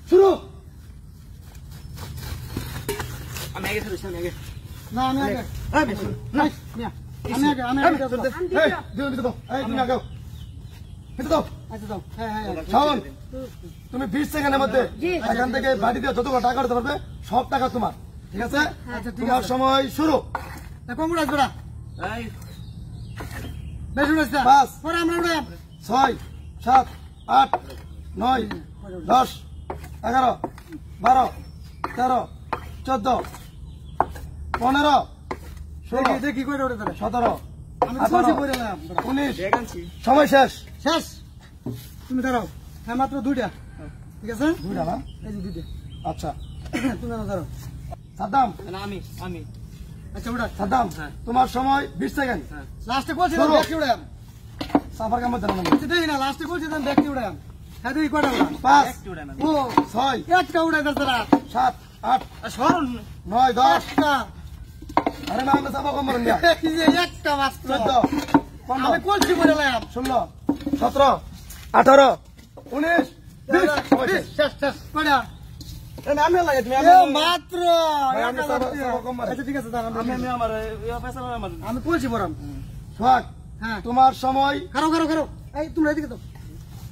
শুরু। আমি আগে শুরু আমি আগে না আমি আগে আমি আগে আমি আগে দাও এই তুমি আগে ভিতরে দাও। আচ্ছা দাও। হ্যাঁ শাওন তুমি 20 সেকেন্ডের মধ্যে এখান থেকে বাড়ি দিয়ে যতগুলো টাকা করতে পারবে সব টাকা তোমার, ঠিক আছে? আচ্ছা ঠিক তোমার আছে। সময় শুরু। কম উড়াস বড়া এই বেশ উড়াস 5 পরে আমরা উড়াই 6 7 8 9 10 11 12 13 14 15 16 দেখি কয়টা উড়ে তারা 17 আমি তো বসে পড়ে এলাম 19 ব্যাগ আনছি সময় শেষ। শেষ তুমি দাঁড়াও হ্যাঁ মাত্র দুইটা ঠিক আছে দুইটা না? এই যে দুইটা আচ্ছা তুমি দাঁড়াও সাদ্দাম না আমি আচ্ছা উড়া সাদ্দাম হ্যাঁ। তোমার সময় 20 সেকেন্ড। লাস্টে কইছি শুরু। দেখি উড়াই সাফার কাম দেন না। আচ্ছা দেখি না লাস্টে কইছি দেখি উড়াই হ্যাঁ দেখি কয়টা উড়া 5 একটু উড়ান ও 6 একটা উড়াই দাঁড়া 7 8 সরুন 9 10 একটা আরে না আমরা সাফা কম না। এই যে একটা মাত্র 14 আমি 15 কইছি পড়ে এলাম 16 17 18 19 20 সময় শেষ। শেষ শেষ কয়টা আমি লাগে তুমি মাত্র আমি সাফা কম মারি। আচ্ছা ঠিক আছে দাঁড়ান আমি আমার ফেসাল আমার আমি কইছি পড়াম সোহাগ হ্যাঁ তোমার সময় খারো খারো খারো এই তোমরা এদিকে তো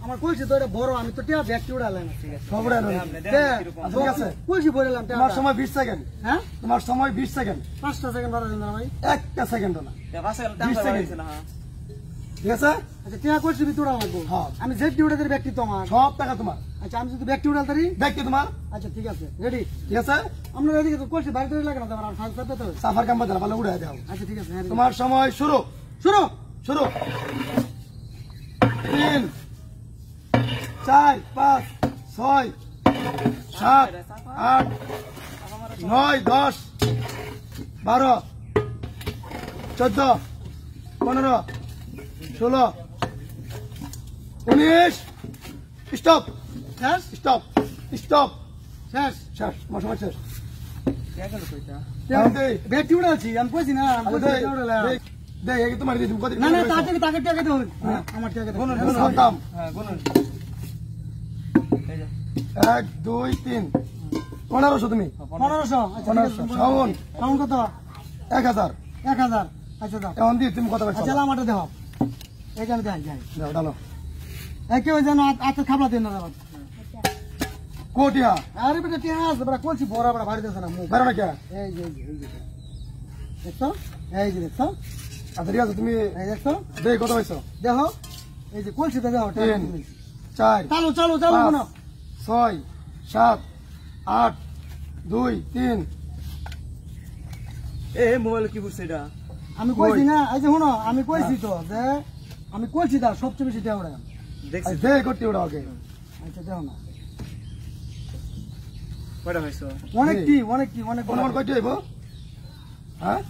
আমার কইছি তো এটা বড় আমি তো টিয়া ব্যাগটি উড়ালাম সব রে ঠিক আছে কইছি বললাম তোমার সময় 20 সেকেন্ড। হ্যাঁ তোমার সময় 20 সেকেন্ড। 5টা সেকেন্ড বাড়া দিন না ভাই একটা সেকেন্ড না, ফেসাল 20 সেকেন্ড। না ঠিক আছে? আচ্ছা টিয়া কইছি তোরা লাগবো হ্যাঁ। আমি জেড উড়াদের ব্যক্তি তো আমার সব টাকা তোমার, আচ্ছা আমি যদি ব্যক্তি উড়ালতারি ব্যাগ কি তোমার, আচ্ছা ঠিক আছে রেডি ঠিক আছে? আমরা এদিকে তো কইছি বাড়িতে লাগে না আমার ফাঁস করতে তো সাফার কাম দেন ভালো উড়ে দাও। আচ্ছা ঠিক আছে হ্যাঁ তোমার সময় শুরু। শুরু শুরু 3 4 5 6 7 8 9 10 12 14 15 16 19 স্টপ শেষ স্টপ স্টপ শেষ শেষ তোমার সময় শেষ। ব্যক্তি উড়ালছি আমি কইছি না আমি কইছি ব্যক্তি উড়ালাম দেখ এই তোমার দিদি কত না না তাকে টিয়া কেটে হবে আমার টিয়া কেটে সাদ্দাম হ্যাঁ গুনুন এই যে 1 2 3 1500 তুমি 1500 আচ্ছা 1500 শাওন কাউন্ট কত 1000 1000 আচ্ছা দাও এখন দি তুমি কত পাইছো আচ্ছা আমারটা দাও এইখানে দেখ যাই দাও ডালো একে ওই যেন আতে খাবলা দেন না দাও কোটিয়া আরে বেটা টিয়া আছে বড় কোলছি বড় বড় ভারী দেছ না মুখ বেরো না কে এই যে দেখছো এই যে দেখছো আচ্ছা ঠিক আছে তুমি এই দেখছো দেখ কত পাইছো দেখো এই যে কোলছি তো দাও 3 4 চালু চালু চালু কোন 6 7 8 2 3 এ মোবাইল কি করছে এটা আমি কইছি না এই যে শুনো আমি কইছি তো যে আমি কইছি দাও সবচেয়ে বেশি দেওয়া ওরা দেখছি দেখ করতে ওটা ওকে আচ্ছা দাও না কয়টা হইছো অনেক কি অনেক কোন কোন কইতে হইব হ্যাঁ